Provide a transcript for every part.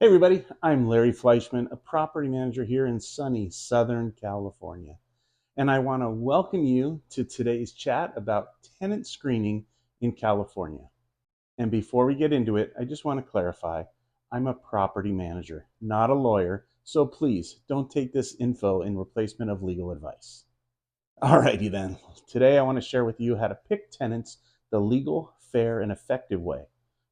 Hey everybody, I'm Larry Fleischman, a property manager here in sunny Southern California. And I want to welcome you to today's chat about tenant screening in California. And before we get into it, I just want to clarify, I'm a property manager, not a lawyer, so please don't take this info in replacement of legal advice. Alrighty then, today I want to share with you how to pick tenants the legal, fair, and effective way.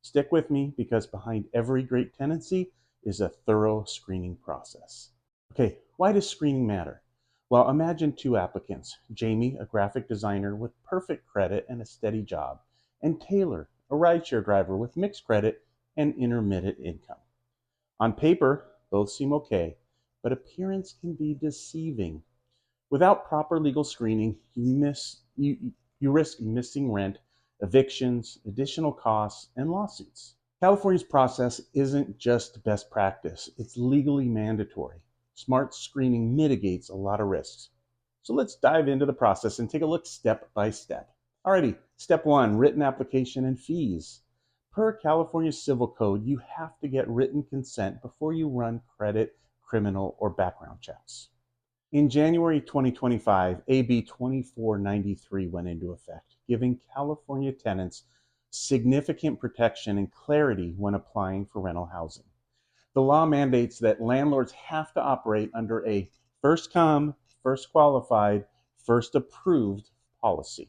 Stick with me because behind every great tenancy is a thorough screening process. Okay, why does screening matter? Well, imagine two applicants, Jamie, a graphic designer with perfect credit and a steady job, and Taylor, a rideshare driver with mixed credit and intermittent income. On paper, both seem okay, but appearance can be deceiving. Without proper legal screening, you risk missing rent, evictions, additional costs, and lawsuits. California's process isn't just best practice, it's legally mandatory. Smart screening mitigates a lot of risks. So let's dive into the process and take a look step by step. Alrighty, step one, written application and fees. Per California Civil Code, you have to get written consent before you run credit, criminal, or background checks. In January 2025, AB 2493 went into effect, giving California tenants significant protection and clarity when applying for rental housing. The law mandates that landlords have to operate under a first come, first qualified, first approved policy.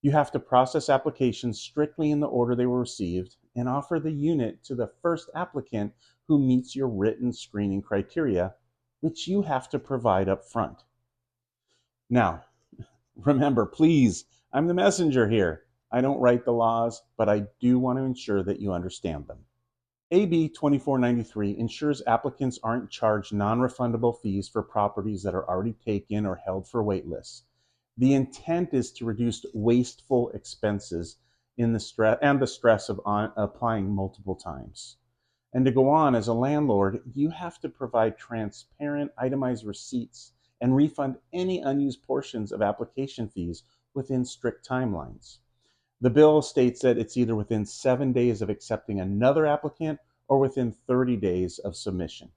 You have to process applications strictly in the order they were received and offer the unit to the first applicant who meets your written screening criteria, which you have to provide up front. Now, remember, please, I'm the messenger here. I don't write the laws, but I do want to ensure that you understand them. AB 2493 ensures applicants aren't charged non-refundable fees for properties that are already taken or held for wait lists. The intent is to reduce wasteful expenses and the stress of applying multiple times. And to go on, as a landlord, you have to provide transparent, itemized receipts and refund any unused portions of application fees within strict timelines. The bill states that it's either within 7 days of accepting another applicant or within 30 days of submission.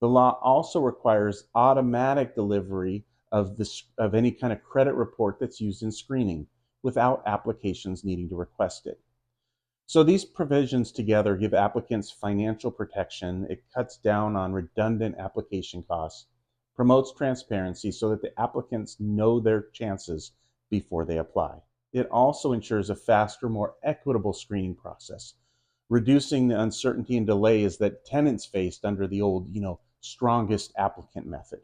The law also requires automatic delivery of any kind of credit report that's used in screening without applications needing to request it. So these provisions together give applicants financial protection. It cuts down on redundant application costs, promotes transparency so that the applicants know their chances before they apply. It also ensures a faster, more equitable screening process, reducing the uncertainty and delays that tenants faced under the old, strongest applicant method.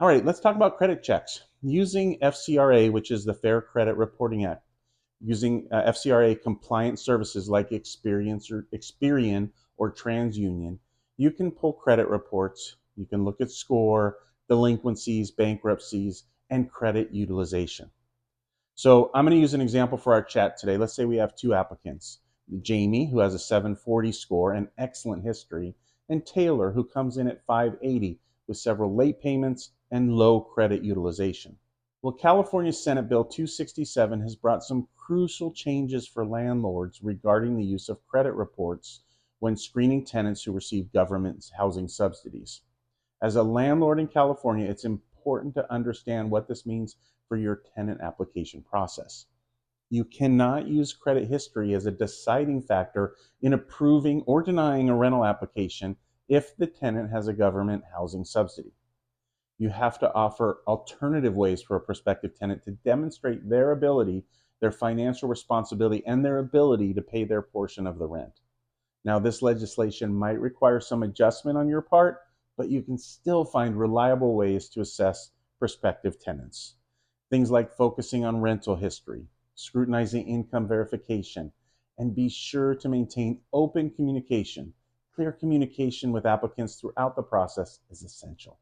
All right, let's talk about credit checks. Using FCRA, which is the Fair Credit Reporting Act, using FCRA compliant services like Experian or TransUnion, you can pull credit reports, you can look at score, delinquencies, bankruptcies, and credit utilization. So I'm going to use an example for our chat today. Let's say we have two applicants, Jamie, who has a 740 score and excellent history, and Taylor, who comes in at 580 with several late payments and low credit utilization. Well, California Senate Bill 267 has brought some crucial changes for landlords regarding the use of credit reports when screening tenants who receive government housing subsidies. As a landlord in California, it's important to understand what this means for your tenant application process. You cannot use credit history as a deciding factor in approving or denying a rental application if the tenant has a government housing subsidy. You have to offer alternative ways for a prospective tenant to demonstrate their ability, their financial responsibility, and their ability to pay their portion of the rent. Now, this legislation might require some adjustment on your part, but you can still find reliable ways to assess prospective tenants. Things like focusing on rental history, scrutinizing income verification, and be sure to maintain open communication. Clear communication with applicants throughout the process is essential.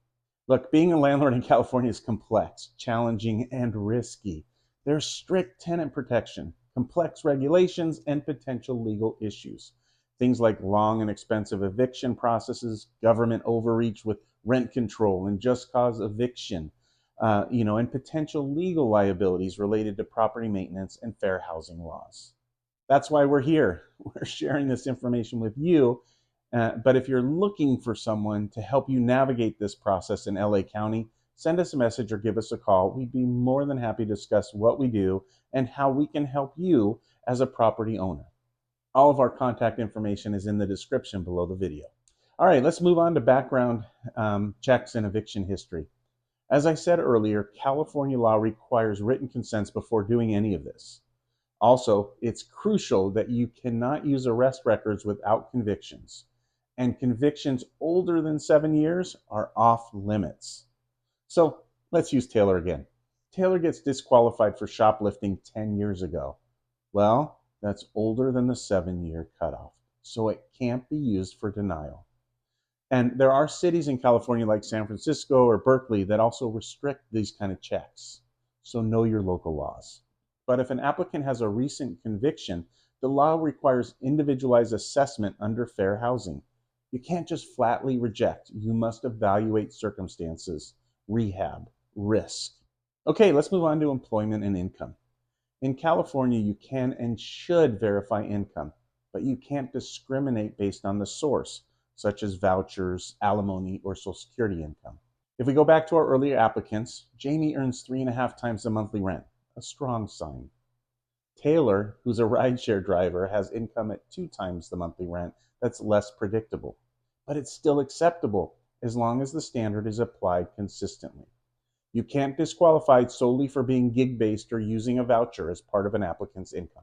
Look, being a landlord in California is complex, challenging, and risky. There's strict tenant protection, complex regulations, and potential legal issues. Things like long and expensive eviction processes, government overreach with rent control and just cause eviction, and potential legal liabilities related to property maintenance and fair housing laws. That's why we're here. We're sharing this information with you But if you're looking for someone to help you navigate this process in LA County, send us a message or give us a call. We'd be more than happy to discuss what we do and how we can help you as a property owner. All of our contact information is in the description below the video. All right, let's move on to background checks and eviction history. As I said earlier, California law requires written consents before doing any of this. Also, it's crucial that you cannot use arrest records without convictions, and convictions older than 7 years are off limits. So let's use Taylor again. Taylor gets disqualified for shoplifting 10 years ago. Well, that's older than the 7-year cutoff, so it can't be used for denial. And there are cities in California like San Francisco or Berkeley that also restrict these kind of checks. So know your local laws. But if an applicant has a recent conviction, the law requires individualized assessment under fair housing. You can't just flatly reject. You must evaluate circumstances, rehab, risk. Okay, let's move on to employment and income. In California, you can and should verify income, but you can't discriminate based on the source, such as vouchers, alimony, or Social Security income. If we go back to our earlier applicants, Jamie earns 3.5 times the monthly rent, a strong sign. Taylor, who's a rideshare driver, has income at 2 times the monthly rent. That's less predictable, but it's still acceptable as long as the standard is applied consistently. You can't disqualify solely for being gig-based or using a voucher as part of an applicant's income.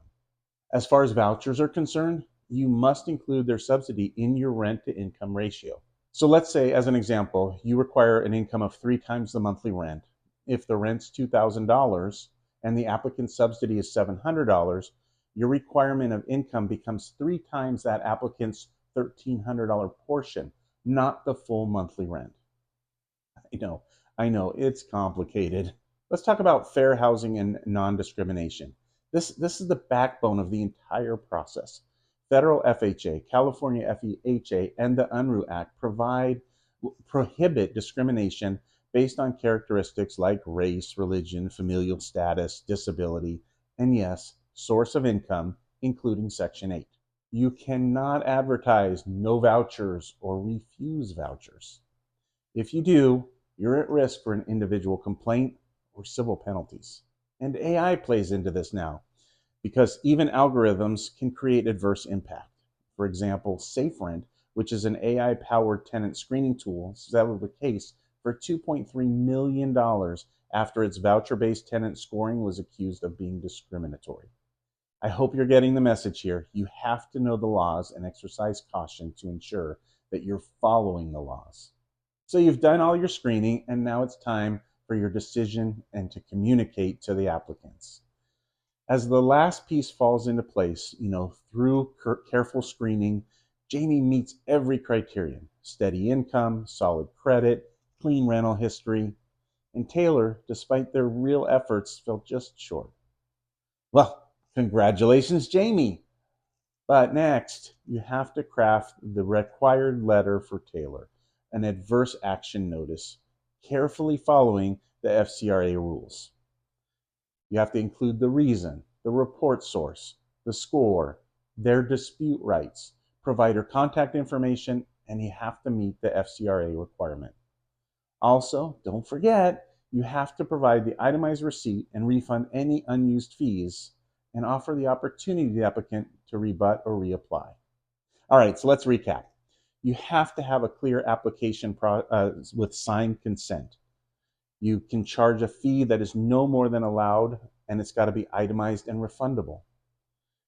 As far as vouchers are concerned, you must include their subsidy in your rent-to-income ratio. So let's say, as an example, you require an income of 3 times the monthly rent. If the rent's $2,000 and the applicant's subsidy is $700, your requirement of income becomes 3 times that applicant's $1,300 portion, not the full monthly rent. I know, it's complicated. Let's talk about fair housing and non-discrimination. This is the backbone of the entire process. Federal FHA, California FEHA, and the Unruh Act prohibit discrimination based on characteristics like race, religion, familial status, disability, and yes, source of income, including Section 8. You cannot advertise no vouchers or refuse vouchers. If you do, you're at risk for an individual complaint or civil penalties. And AI plays into this now, because even algorithms can create adverse impact. For example, SafeRent, which is an AI-powered tenant screening tool, settled the case for $2.3 million after its voucher-based tenant scoring was accused of being discriminatory. I hope you're getting the message here. You have to know the laws and exercise caution to ensure that you're following the laws. So you've done all your screening, and now it's time for your decision and to communicate to the applicants. As the last piece falls into place, through careful screening, Jamie meets every criterion: steady income, solid credit, clean rental history, and Taylor, despite their real efforts, fell just short. Well, congratulations, Jamie. But next, you have to craft the required letter for Taylor, an adverse action notice, carefully following the FCRA rules. You have to include the reason, the report source, the score, their dispute rights, provider contact information, and you have to meet the FCRA requirement. Also, don't forget, you have to provide the itemized receipt and refund any unused fees and offer the opportunity to the applicant to rebut or reapply. All right, so let's recap. You have to have a clear application with signed consent. You can charge a fee that is no more than allowed, and it's got to be itemized and refundable.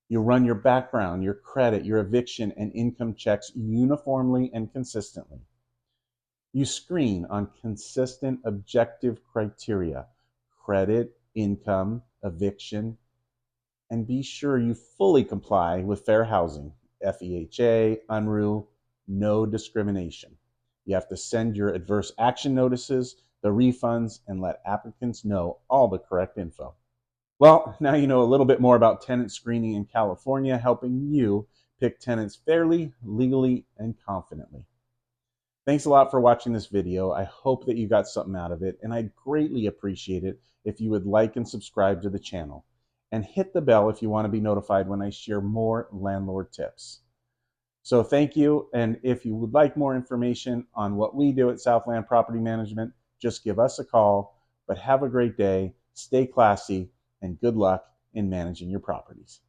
You run your background, your credit, your eviction, and income checks uniformly and consistently. You screen on consistent objective criteria: credit, income, eviction, and be sure you fully comply with fair housing, FEHA, Unruh, no discrimination. You have to send your adverse action notices, the refunds, and let applicants know all the correct info. Well, now you know a little bit more about tenant screening in California, helping you pick tenants fairly, legally, and confidently. Thanks a lot for watching this video. I hope that you got something out of it, and I'd greatly appreciate it if you would like and subscribe to the channel. And hit the bell if you want to be notified when I share more landlord tips. So thank you. And if you would like more information on what we do at Southland Property Management, just give us a call. But have a great day, stay classy, and good luck in managing your properties.